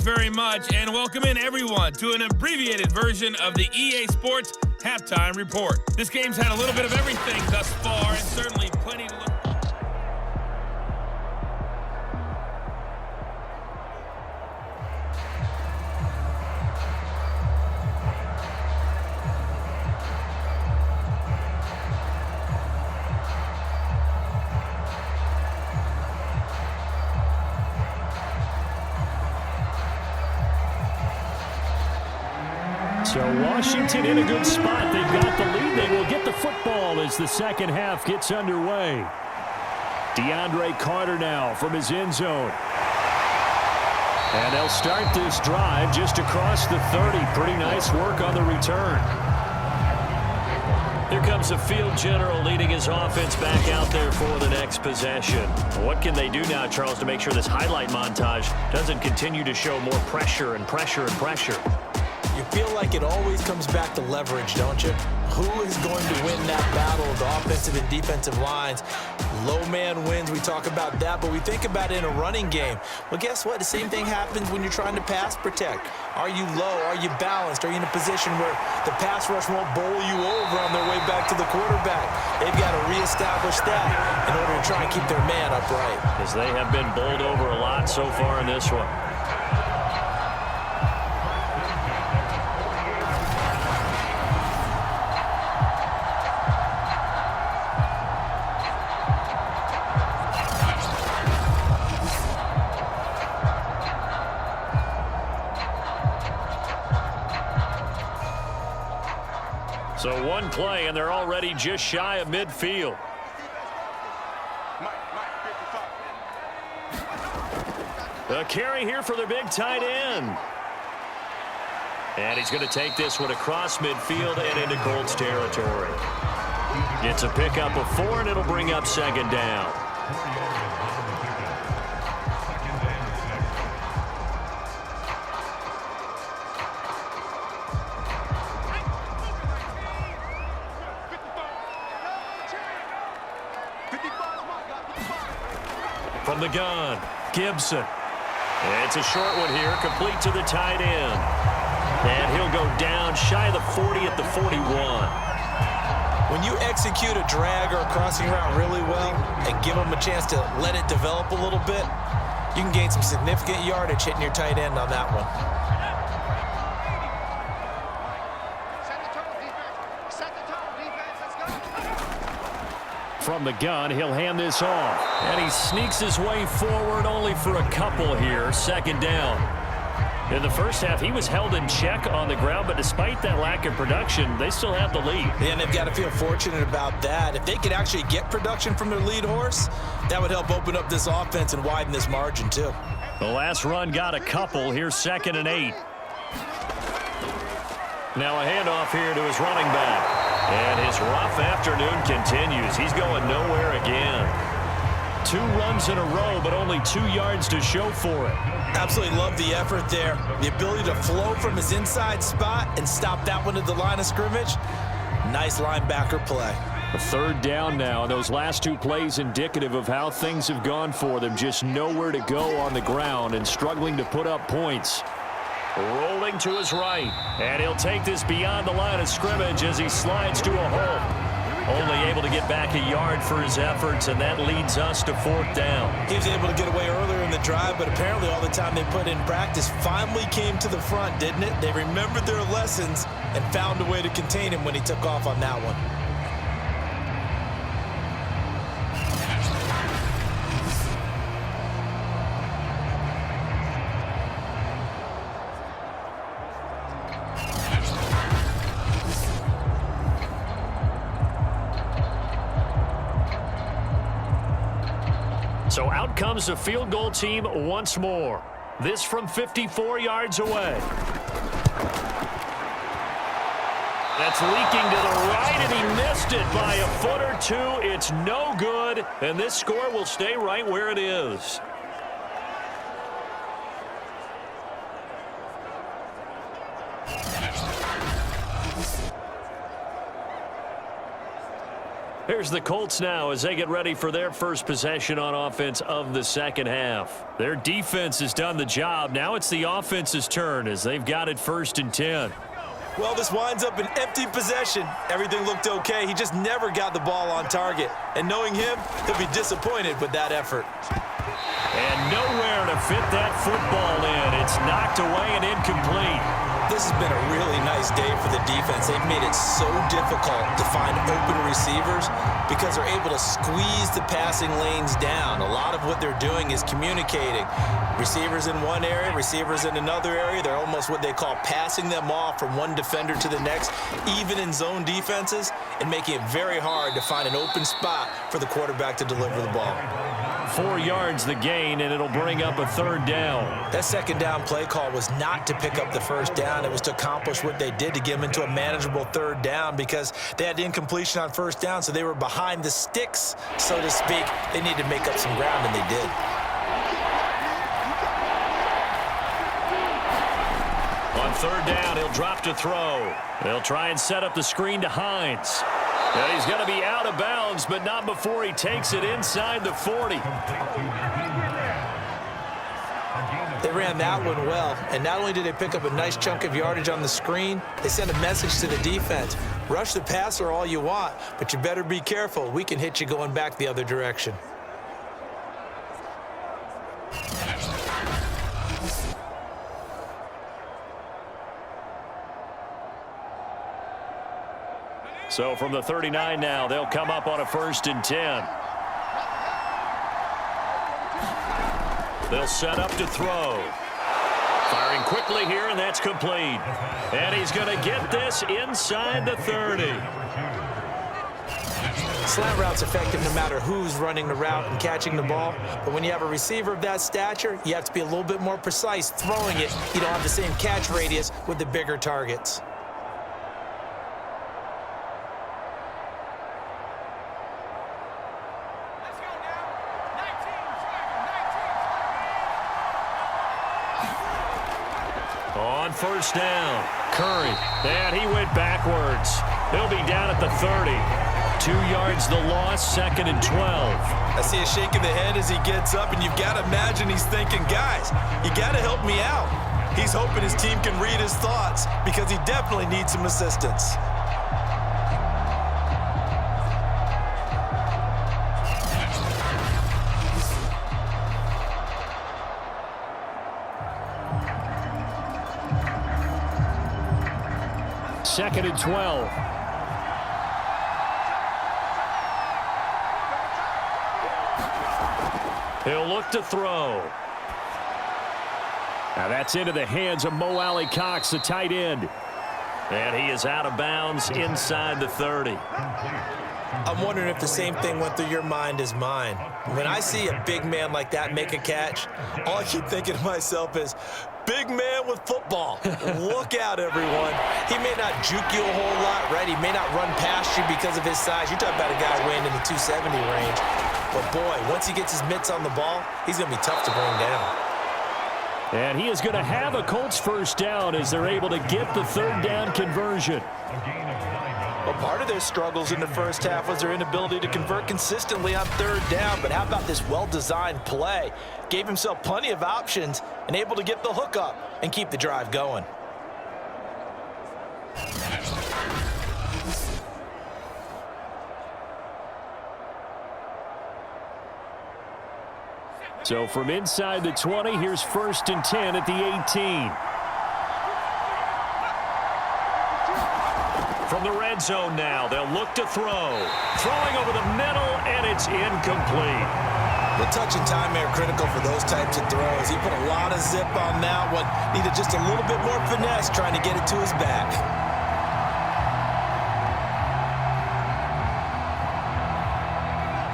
Very much, and welcome in everyone to an abbreviated version of the EA Sports Halftime Report. This game's had a little bit of everything thus far, and certainly plenty to look. So Washington in a good spot. They've got the lead. They will get the football as the second half gets underway. DeAndre Carter now from his end zone. And they'll start this drive just across the 30. Pretty nice work on the return. Here comes the field general leading his offense back out there for the next possession. What can they do now, Charles, to make sure this highlight montage doesn't continue to show more pressure and pressure and pressure? You feel like it always comes back to leverage, don't you? Who is going to win that battle of the offensive and defensive lines? Low man wins. We talk about that, but we think about it in a running game. Well, guess what? The same thing happens when you're trying to pass protect. Are you low? Are you balanced? Are you in a position where the pass rush won't bowl you over on their way back to the quarterback? They've got to reestablish that in order to try and keep their man upright. As they have been bowled over a lot so far in this one. So one play, and they're already just shy of midfield. A carry here for the big tight end. And he's going to take this one across midfield and into Colts territory. It's a pickup of 4, and it'll bring up second down. From the gun, Gibson. It's a short one here, complete to the tight end. And he'll go down shy of the 40 at the 41. When you execute a drag or a crossing route really well and give them a chance to let it develop a little bit, you can gain some significant yardage hitting your tight end on that one. From the gun, he'll hand this off. And he sneaks his way forward only for a couple here. Second down. In the first half, he was held in check on the ground, but despite that lack of production, they still have the lead. Yeah, and they've got to feel fortunate about that. If they could actually get production from their lead horse, that would help open up this offense and widen this margin, too. The last run got a couple. Here's 2nd and 8. Now a handoff here to his running back. And his rough afternoon continues. He's going nowhere again. 2 runs in a row, but only 2 yards to show for it. Absolutely love the effort there. The ability to flow from his inside spot and stop that one at the line of scrimmage. Nice linebacker play. A 3rd down now. Those last 2 plays indicative of how things have gone for them. Just nowhere to go on the ground and struggling to put up points. Rolling to his right, and he'll take this beyond the line of scrimmage as he slides to a hole. Only able to get back a yard for his efforts, and that leads us to 4th down. He was able to get away earlier in the drive, but apparently all the time they put in practice finally came to the front, didn't it? They remembered their lessons and found a way to contain him when he took off on that one. So out comes the field goal team once more. This from 54 yards away. That's leaking to the right, and he missed it by a foot or 2. It's no good, and this score will stay right where it is. Here's the Colts now as they get ready for their first possession on offense of the second half. Their defense has done the job. Now it's the offense's turn as they've got it 1st and 10. Well, this winds up an empty possession. Everything looked okay. He just never got the ball on target. And knowing him, he'll be disappointed with that effort. And nowhere to fit that football in. It's knocked away and incomplete. This has been a really nice day for the defense. They've made it so difficult to find open receivers because they're able to squeeze the passing lanes down. A lot of what they're doing is communicating. Receivers in one area, receivers in another area. They're almost what they call passing them off from one defender to the next, even in zone defenses, and making it very hard to find an open spot for the quarterback to deliver the ball. 4 yards the gain, and it'll bring up a 3rd down. That second down play call was not to pick up the first down. It was to accomplish what they did to get them into a manageable 3rd down because they had incompletion on first down, so they were behind the sticks, so to speak. They needed to make up some ground, and they did. On 3rd down, he'll drop to throw. They'll try and set up the screen to Hines. And he's going to be out of bounds, but not before he takes it inside the 40. They ran that one well, and not only did they pick up a nice chunk of yardage on the screen, they sent a message to the defense. Rush the passer all you want, but you better be careful. We can hit you going back the other direction. So from the 39 now, they'll come up on a 1st and 10. They'll set up to throw. Firing quickly here, and that's complete. And he's going to get this inside the 30. Slant route's effective no matter who's running the route and catching the ball. But when you have a receiver of that stature, you have to be a little bit more precise throwing it. You don't have the same catch radius with the bigger targets. On 1st down, Curry, and he went backwards. He'll be down at the 30. 2 yards the loss, 2nd and 12. I see a shake of the head as he gets up, and you've got to imagine he's thinking, guys, you got to help me out. He's hoping his team can read his thoughts because he definitely needs some assistance. Second and 12. He'll look to throw. Now that's into the hands of Mo Alley Cox, the tight end. And he is out of bounds inside the 30. I'm wondering if the same thing went through your mind as mine. When I see a big man like that make a catch, all I keep thinking to myself is, big man with football. Look out, everyone. He may not juke you a whole lot, right? He may not run past you because of his size. You're talking about a guy weighing in the 270 range. But, boy, once he gets his mitts on the ball, he's going to be tough to bring down. And he is going to have a Colts 1st down as they're able to get the 3rd down conversion. Well, part of their struggles in the first half was their inability to convert consistently on 3rd down. But how about this well-designed play? Gave himself plenty of options and able to get the hook up and keep the drive going. So from inside the 20, here's 1st and 10 at the 18. From the red zone now, they'll look to throw. Throwing over the middle, and it's incomplete. The touch and time are critical for those types of throws. He put a lot of zip on that one. Needed just a little bit more finesse trying to get it to his back.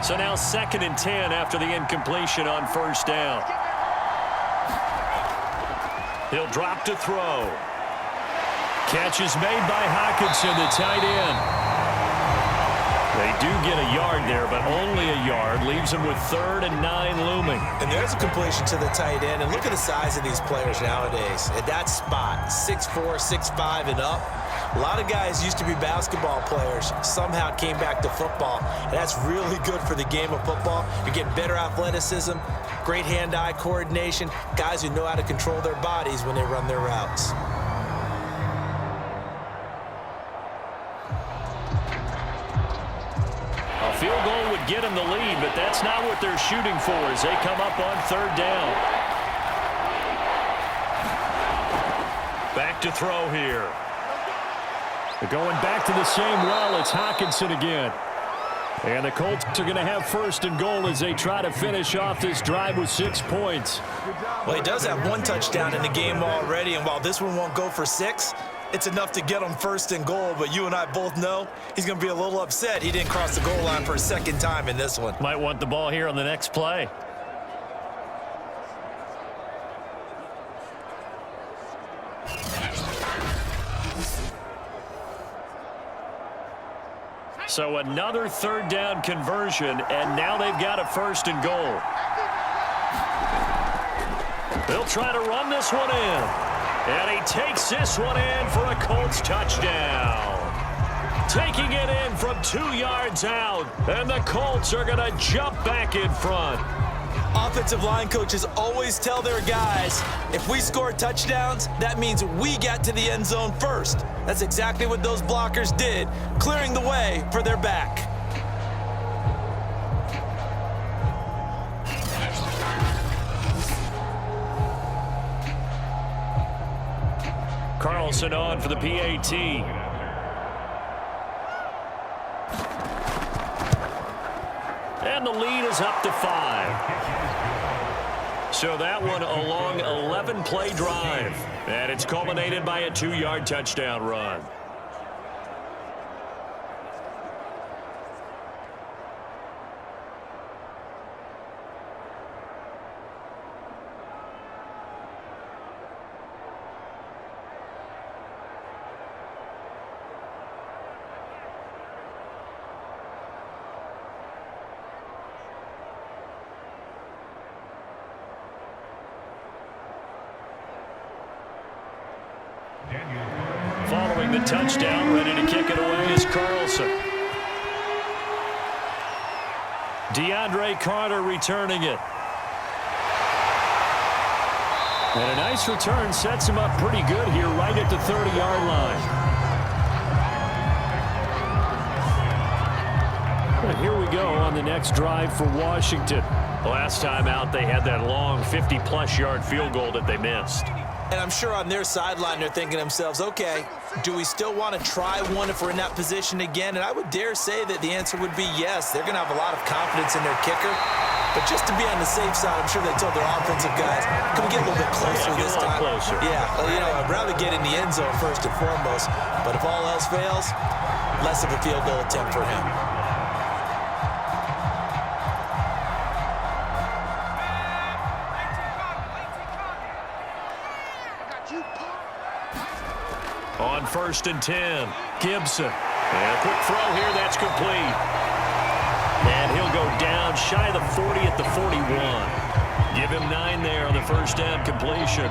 So now 2nd and 10 after the incompletion on 1st down. He'll drop to throw. Catch is made by Hockenson, the tight end. They do get a yard there, but only a yard. Leaves them with 3rd and 9 looming. And there's a completion to the tight end. And look at the size of these players nowadays. At that spot, 6'4", 6'5", and up. A lot of guys used to be basketball players. Somehow came back to football. And that's really good for the game of football. You're getting better athleticism, great hand-eye coordination, guys who know how to control their bodies when they run their routes. A field goal would get them the lead, but that's not what they're shooting for as they come up on 3rd down. Back to throw here. They're going back to the same well. It's Hockenson again. And the Colts are going to have 1st and goal as they try to finish off this drive with 6 points. Well, he does have 1 touchdown in the game already, and while this one won't go for 6, it's enough to get him 1st and goal. But you and I both know he's going to be a little upset he didn't cross the goal line for a 2nd time in this one. Might want the ball here on the next play. So another 3rd down conversion, and now they've got a 1st and goal. They'll try to run this one in. And he takes this one in for a Colts touchdown. Taking it in from 2 yards out, and the Colts are going to jump back in front. Offensive line coaches always tell their guys, if we score touchdowns, that means we got to the end zone first. That's exactly what those blockers did, clearing the way for their back. Carlson on for the PAT. And the lead is up to 5. So that one a long 11-play drive. And it's culminated by a 2-yard touchdown run. Following the touchdown, ready to kick it away is Carlson. DeAndre Carter returning it. And a nice return sets him up pretty good here right at the 30-yard line. And here we go on the next drive for Washington. Last time out, they had that long 50-plus yard field goal that they missed. And I'm sure on their sideline they're thinking to themselves, okay, do we still want to try one if we're in that position again? And I would dare say that the answer would be yes. They're going to have a lot of confidence in their kicker. But just to be on the safe side, I'm sure they told their offensive guys, can we get a little bit closer this time? Closer. Yeah, well, you know, I'd rather get in the end zone first and foremost. But if all else fails, less of a field goal attempt for him. On 1st and 10, Gibson. And a quick throw here, that's complete. And he'll go down shy of the 40 at the 41. Give him 9 there on the 1st down completion.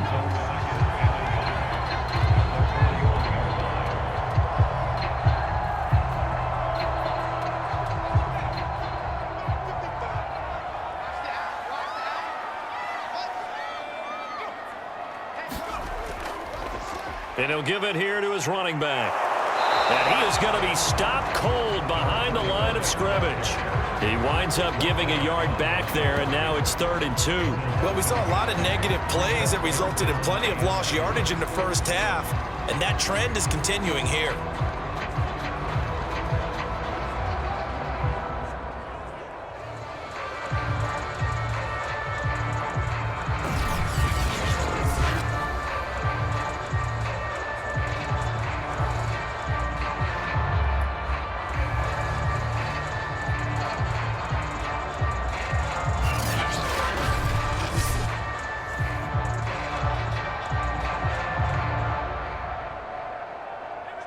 And he'll give it here to his running back. And he is going to be stopped cold behind the line of scrimmage. He winds up giving a yard back there, and now it's 3rd and 2. Well, we saw a lot of negative plays that resulted in plenty of lost yardage in the first half, and that trend is continuing here.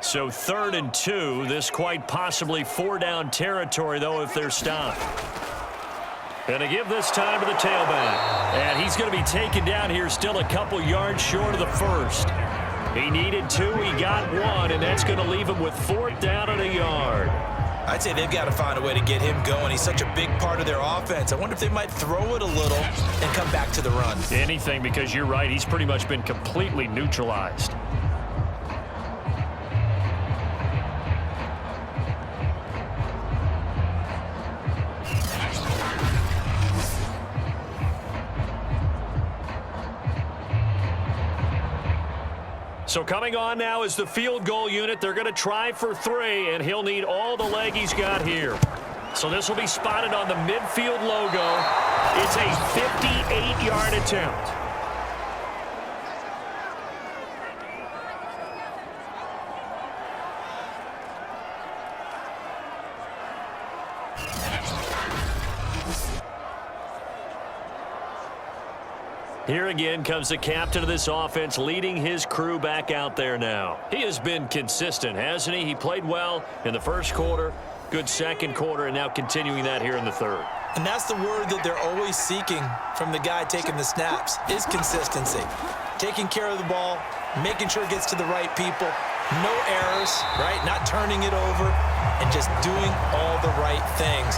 So 3rd and 2. This quite possibly 4-down territory, though, if they're stopped. And to give this time to the tailback. And he's going to be taken down here still a couple yards short of the first. He needed 2. He got 1, and that's going to leave him with 4th down and a yard. I'd say they've got to find a way to get him going. He's such a big part of their offense. I wonder if they might throw it a little and come back to the run. Anything, because you're right. He's pretty much been completely neutralized. So coming on now is the field goal unit. They're going to try for 3, and he'll need all the leg he's got here. So this will be spotted on the midfield logo. It's a 58-yard attempt. Here again comes the captain of this offense, leading his crew back out there now. He has been consistent, hasn't he? He played well in the first quarter, good second quarter, and now continuing that here in the third. And that's the word that they're always seeking from the guy taking the snaps, is consistency. Taking care of the ball, making sure it gets to the right people, no errors, right? Not turning it over, and just doing all the right things.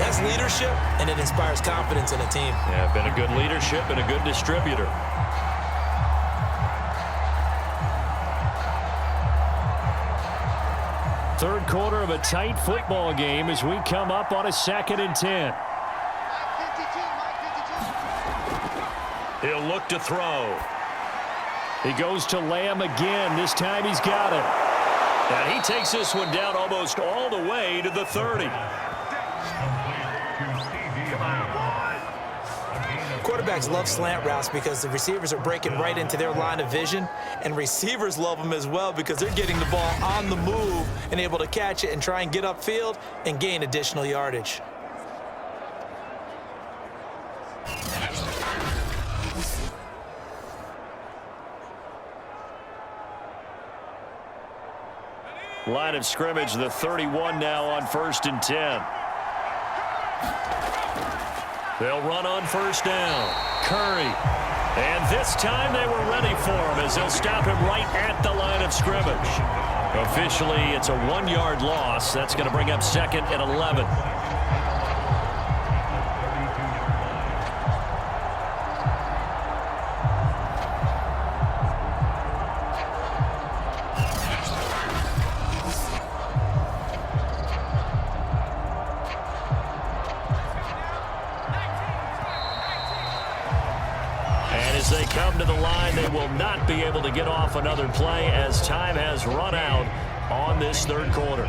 That's leadership, and it inspires confidence in a team. Yeah, been a good leadership and a good distributor. Third quarter of a tight football game as we come up on a 2nd and 10. He'll look to throw. He goes to Lamb again. This time he's got it. And he takes this one down almost all the way to the 30. Quarterbacks love slant routes because the receivers are breaking right into their line of vision, and receivers love them as well because they're getting the ball on the move and able to catch it and try and get upfield and gain additional yardage. Line of scrimmage, the 31 now on 1st and 10. They'll run on 1st down. Curry. And this time they were ready for him as they'll stop him right at the line of scrimmage. Officially, it's a 1-yard loss. That's going to bring up 2nd and 11. They come to the line. They will not be able to get off another play as time has run out on this third quarter.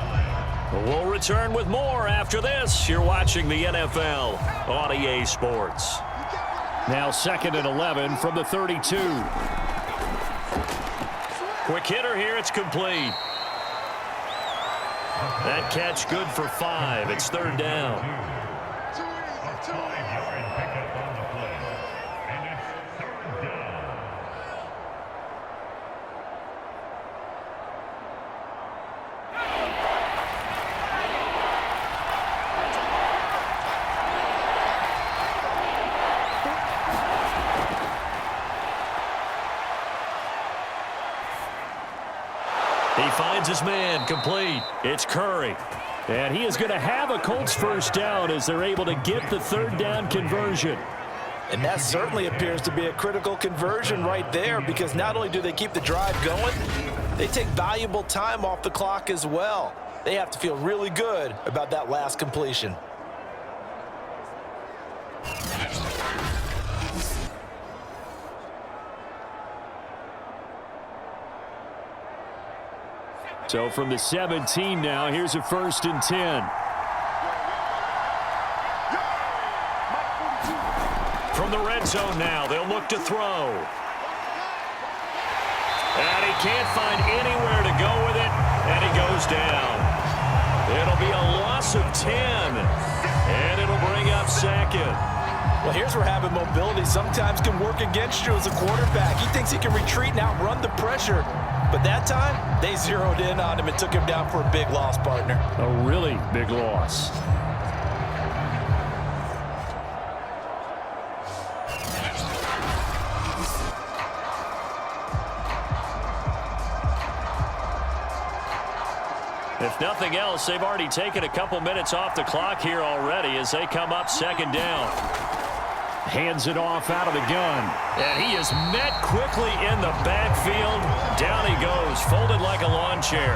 We'll return with more after this. You're watching the NFL on EA Sports. Now 2nd and 11 from the 32. Quick hitter here. It's complete. That catch good for 5. It's 3rd down. He finds his man, complete. It's Curry. And he is going to have a Colts 1st down as they're able to get the 3rd down conversion. And that certainly appears to be a critical conversion right there because not only do they keep the drive going, they take valuable time off the clock as well. They have to feel really good about that last completion. So from the 17 now, here's a 1st and 10. From the red zone now, they'll look to throw. And he can't find anywhere to go with it, and he goes down. It'll be a loss of 10, and it'll bring up 2nd. Well, here's where having mobility sometimes can work against you as a quarterback. He thinks he can retreat and outrun the pressure. But that time, they zeroed in on him and took him down for a big loss, partner. A really big loss. If nothing else, they've already taken a couple minutes off the clock here already as they come up second down. Hands it off out of the gun. And he is met quickly in the backfield. Down he goes, folded like a lawn chair.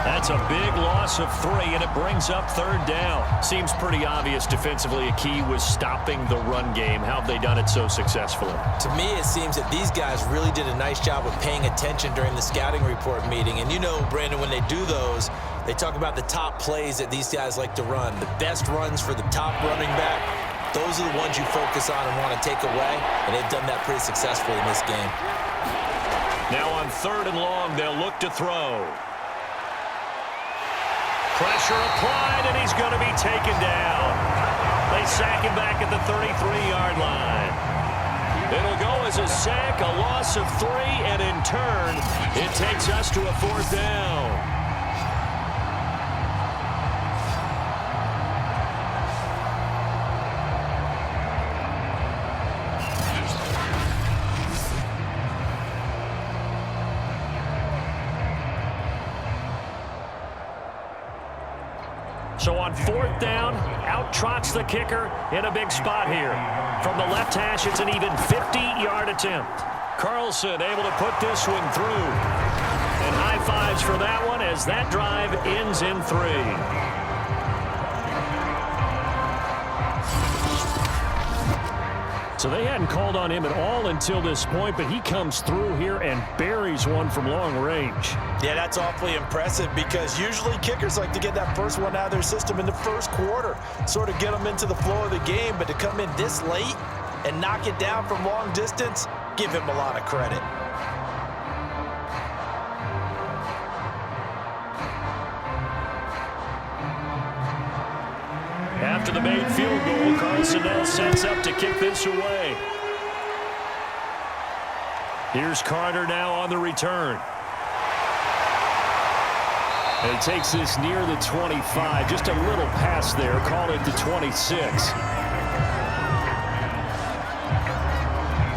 That's a big loss of 3, and it brings up third down. Seems pretty obvious defensively a key was stopping the run game. How have they done it so successfully? To me, it seems that these guys really did a nice job of paying attention during the scouting report meeting. And you know, Brandon, when they do those, they talk about the top plays that these guys like to run. The best runs for the top running back. Those are the ones you focus on and want to take away, and they've done that pretty successfully in this game. Now on 3rd and long, they'll look to throw. Pressure applied, and he's going to be taken down. They sack him back at the 33-yard line. It'll go as a sack, a loss of 3, and in turn, it takes us to a 4th down. So on 4th down, out trots the kicker in a big spot here. From the left hash, it's an even 50-yard attempt. Carlson able to put this one through. And high fives for that one as that drive ends in 3. So they hadn't called on him at all until this point, but he comes through here and buries one from long range. Yeah, that's awfully impressive because usually kickers like to get that first one out of their system in the first quarter, sort of get them into the flow of the game, but to come in this late and knock it down from long distance, give him a lot of credit. After the made field goal, Carlson now sets up to kick this away. Here's Carter now on the return. And he takes this near the 25, just a little past there, call it the 26.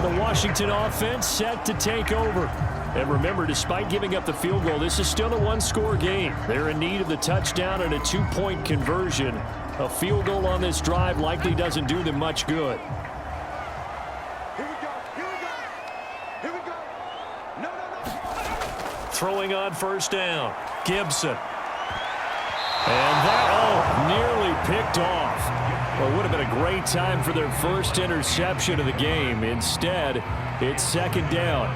The Washington offense set to take over. And remember, despite giving up the field goal, this is still a one-score game. They're in need of the touchdown and a 2-point conversion. A field goal on this drive likely doesn't do them much good. Here we go. Here we go. Here we go. No. Throwing on 1st down. Gibson. And that, nearly picked off. Well, it would have been a great time for their first interception of the game. Instead, it's 2nd down.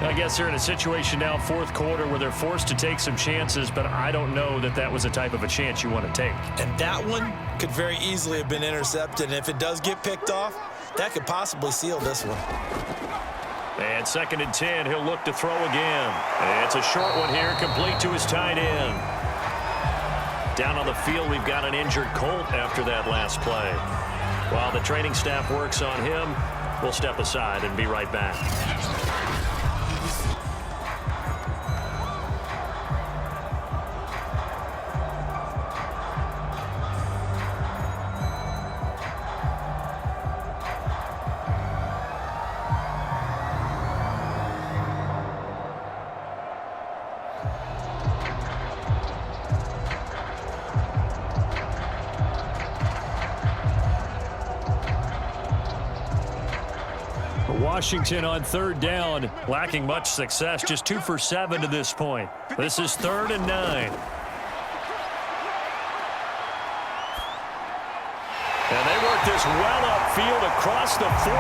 I guess they're in a situation now, 4th quarter, where they're forced to take some chances, but I don't know that that was the type of a chance you want to take. And that one could very easily have been intercepted. And if it does get picked off, that could possibly seal this one. And 2nd and 10, he'll look to throw again. And it's a short one here, complete to his tight end. Down on the field, we've got an injured Colt after that last play. While the training staff works on him, we'll step aside and be right back. Washington on 3rd down, lacking much success, just 2 for 7 to this point. This is 3rd and 9. And they work this well upfield across the 45.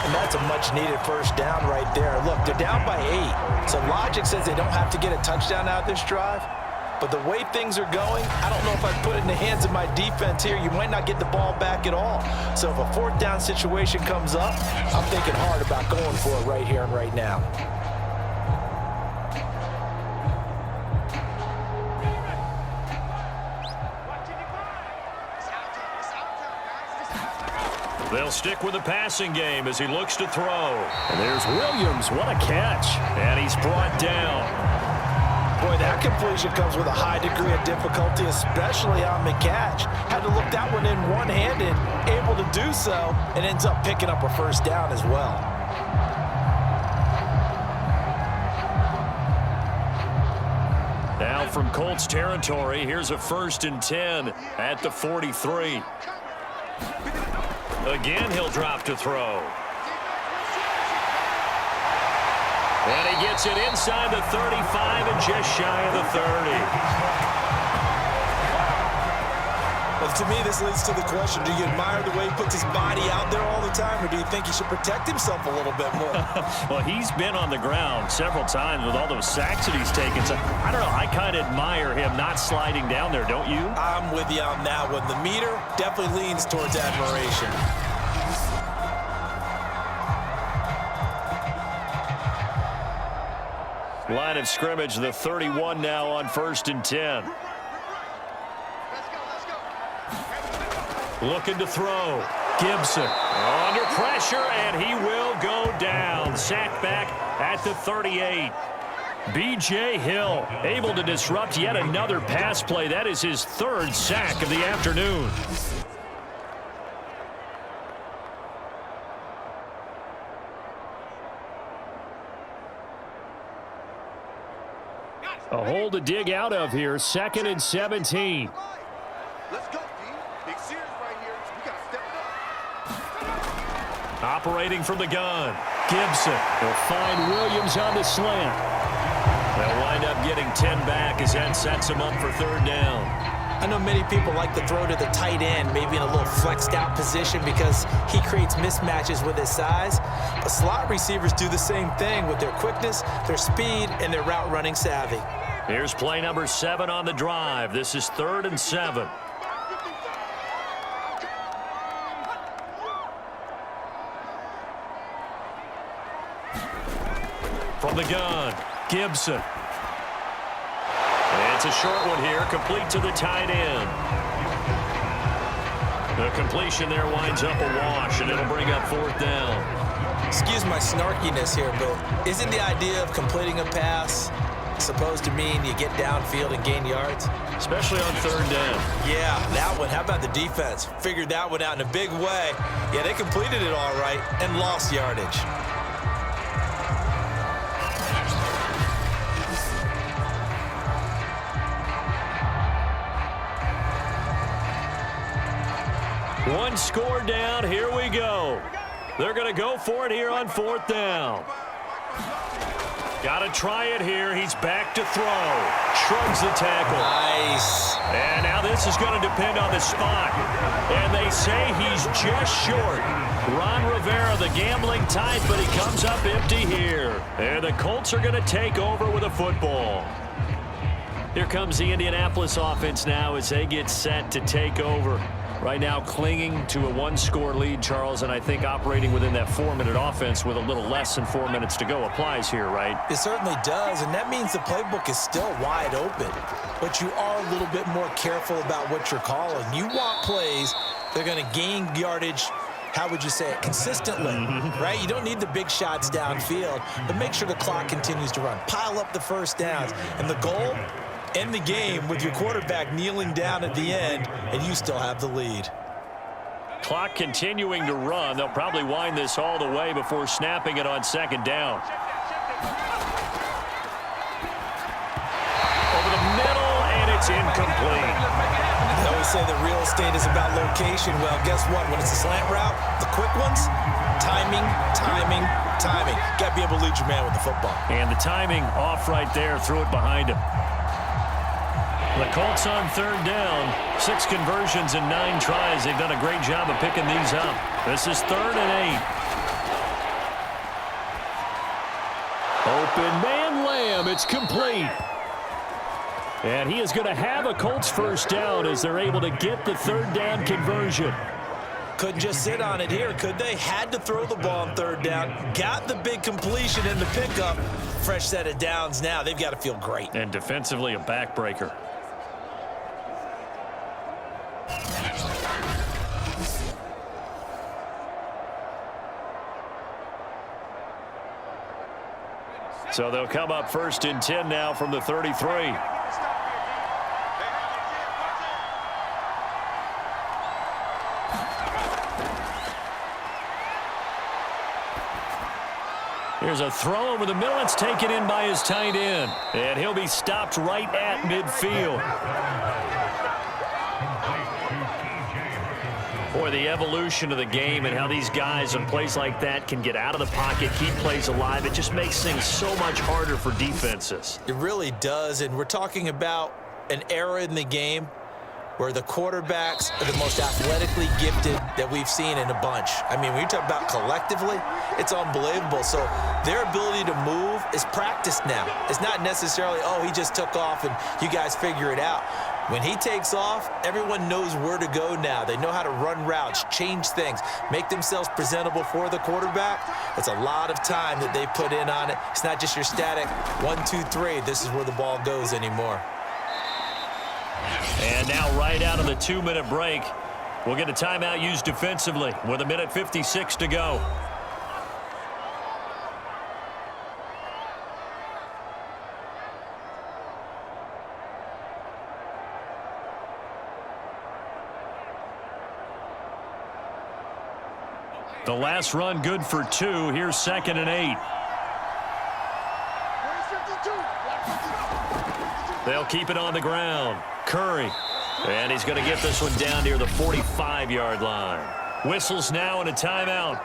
And that's a much-needed 1st down right there. Look, they're down by 8. So logic says they don't have to get a touchdown out of this drive. But the way things are going, I don't know if I'd put it in the hands of my defense here. You might not get the ball back at all. So if a 4th down situation comes up, I'm thinking hard about going for it right here and right now. They'll stick with the passing game as he looks to throw. And there's Williams. What a catch. And he's brought down. Boy, that completion comes with a high degree of difficulty, especially on the catch. Had to look that one in one-handed, able to do so, and ends up picking up a first down as well. Now from Colts territory, here's a 1st and 10 at the 43. Again, he'll drop to throw. And he gets it inside the 35 and just shy of the 30. Well, to me, this leads to the question, do you admire the way he puts his body out there all the time, or do you think he should protect himself a little bit more? Well, he's been on the ground several times with all those sacks that he's taken. So, I don't know, I kind of admire him not sliding down there, don't you? I'm with you on that one. The meter definitely leans towards admiration. Line of scrimmage, the 31 now on 1st and 10. Looking to throw. Gibson under pressure, and he will go down. Sacked back at the 38. B.J. Hill able to disrupt yet another pass play. That is his 3rd sack of the afternoon. A hole to dig out of here. 2nd and 17. Let's go, D. Big series right here. We got to step it up. Operating from the gun. Gibson will find Williams on the slant. They'll wind up getting 10 back as that sets him up for 3rd down. I know many people like to throw to the tight end, maybe in a little flexed out position because he creates mismatches with his size. But slot receivers do the same thing with their quickness, their speed, and their route running savvy. Here's play number 7 on the drive. This is 3rd and 7. From the gun, Gibson. It's a short one here, complete to the tight end. The completion there winds up a wash, and it'll bring up 4th down. Excuse my snarkiness here, but isn't the idea of completing a pass supposed to mean you get downfield and gain yards? Especially on 3rd down. Yeah, that one. How about the defense? Figured that one out in a big way. Yeah, they completed it all right and lost yardage. One score down. Here we go. They're going to go for it here on 4th down. Got to try it here. He's back to throw. Shrugs the tackle. Nice. And now this is going to depend on the spot. And they say he's just short. Ron Rivera, the gambling type, but he comes up empty here. And the Colts are going to take over with a football. Here comes the Indianapolis offense now as they get set to take over. Right now clinging to a 1-score lead, Charles, and I think operating within that 4-minute offense with a little less than 4 minutes to go applies here, right? It certainly does, and that means the playbook is still wide open. But you are a little bit more careful about what you're calling. You want plays that are going to gain yardage, how would you say it, consistently, right? You don't need the big shots downfield, but make sure the clock continues to run. Pile up the first downs, and the goal, end the game with your quarterback kneeling down at the end, and you still have the lead. Clock continuing to run. They'll probably wind this all the way before snapping it on 2nd down. Over the middle, and it's incomplete. They always say that real estate is about location. Well, guess what? When it's a slant route, the quick ones, timing, timing, timing. Got to be able to lead your man with the football. And the timing off right there. Threw it behind him. The Colts on 3rd down. 6 conversions in 9 tries. They've done a great job of picking these up. This is 3rd and 8. Open man Lamb. It's complete. And he is going to have a Colts first down as they're able to get the 3rd down conversion. Couldn't just sit on it here, could they? Had to throw the ball on 3rd down. Got the big completion in the pickup. Fresh set of downs now. They've got to feel great. And defensively a backbreaker. So they'll come up 1st and 10 now from the 33. Here's a throw over the middle. It's taken in by his tight end. And he'll be stopped right at midfield. Boy, the evolution of the game and how these guys on plays like that can get out of the pocket, keep plays alive, it just makes things so much harder for defenses. It really does, and we're talking about an era in the game where the quarterbacks are the most athletically gifted that we've seen in a bunch. I mean, when you talk about collectively, it's unbelievable. So their ability to move is practiced now. It's not necessarily, oh, he just took off and you guys figure it out. When he takes off, everyone knows where to go now. They know how to run routes, change things, make themselves presentable for the quarterback. It's a lot of time that they put in on it. It's not just your static 1, 2, 3. This is where the ball goes anymore. And now right out of the 2-minute break, we'll get a timeout used defensively with 1:56 to go. The last run good for 2. Here's 2nd and 8. They'll keep it on the ground. Curry. And he's going to get this one down near the 45-yard line. Whistles now and a timeout.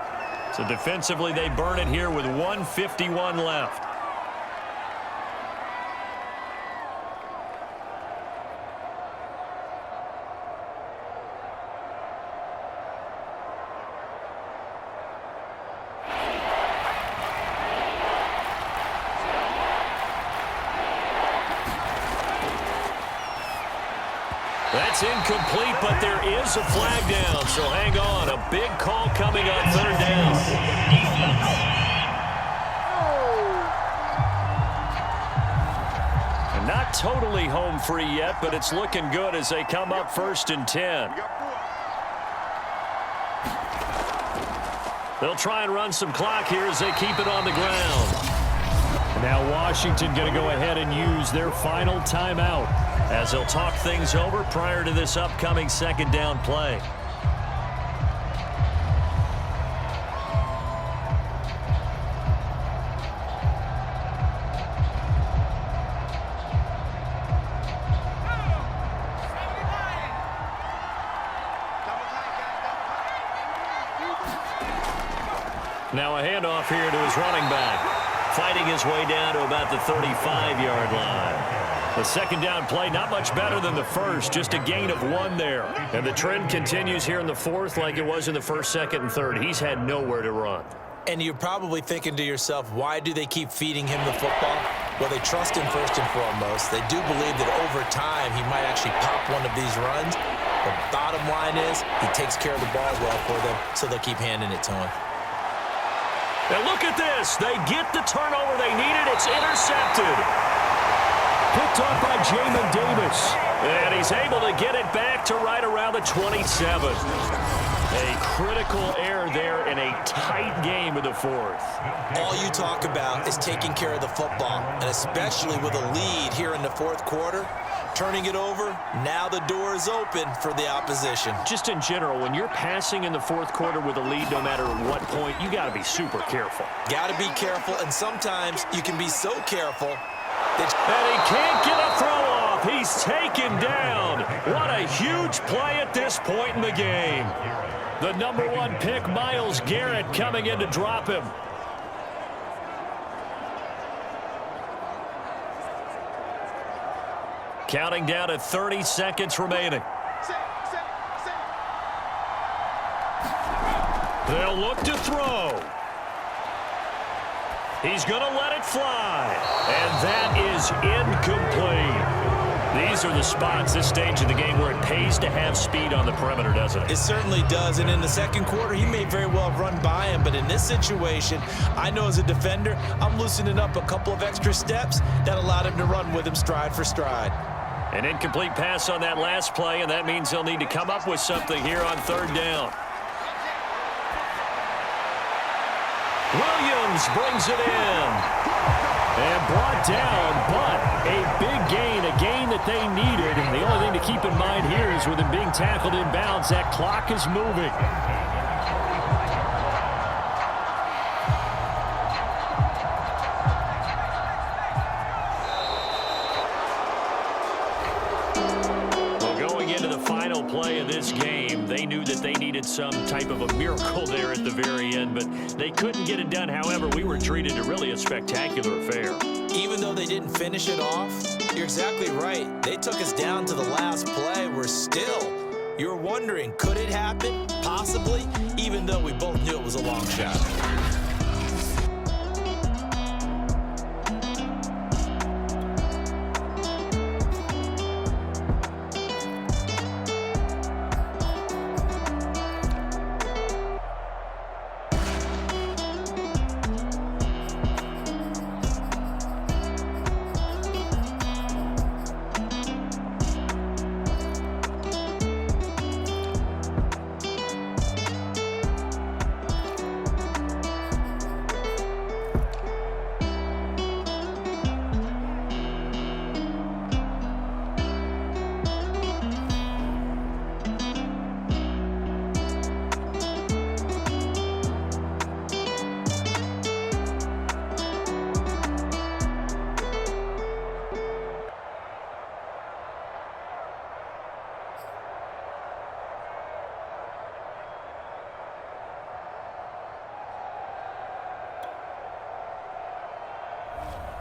So defensively, they burn it here with 1:51 left. That's incomplete, but there is a flag down, so hang on. A big call coming on 3rd down. And not totally home free yet, but it's looking good as they come up 1st and 10. They'll try and run some clock here as they keep it on the ground. Now Washington going to go ahead and use their final timeout as they'll talk things over prior to this upcoming 2nd down play. Now a handoff here to his running back, fighting his way down to about the 35-yard line. The 2nd down play, not much better than the first, just a gain of 1 there. And the trend continues here in the 4th like it was in the 1st, 2nd, and 3rd. He's had nowhere to run. And you're probably thinking to yourself, why do they keep feeding him the football? Well, they trust him first and foremost. They do believe that over time he might actually pop one of these runs. The bottom line is he takes care of the ball well for them, so they'll keep handing it to him. And look at this. They get the turnover they needed. It's intercepted. Picked off by Jamin Davis. And he's able to get it back to right around the 27. A critical error there in a tight game of the 4th. All you talk about is taking care of the football, and especially with a lead here in the 4th quarter, turning it over, now the door is open for the opposition. Just in general, when you're passing in the 4th quarter with a lead, no matter what point, you got to be super careful. Got to be careful, and sometimes you can be so careful and he can't get a throw off. He's taken down. What a huge play at this point in the game. The number 1 pick, Myles Garrett, coming in to drop him. Counting down to 30 seconds remaining. They'll look to throw. He's going to let it fly. And that is incomplete. These are the spots, this stage of the game, where it pays to have speed on the perimeter, doesn't it? It certainly does. And in the 2nd quarter, he may very well have run by him. But in this situation, I know as a defender, I'm loosening up a couple of extra steps that allowed him to run with him stride for stride. An incomplete pass on that last play, and that means they'll need to come up with something here on 3rd down. Williams brings it in. And brought down, but a big gain, a gain that they needed. And the only thing to keep in mind here is with him being tackled inbounds, that clock is moving. Play of this game, they knew that they needed some type of a miracle there at the very end, but they couldn't get it done. However, we were treated to really a spectacular affair. Even though they didn't finish it off, you're exactly right. They took us down to the last play. You're wondering, could it happen? Possibly, even though we both knew it was a long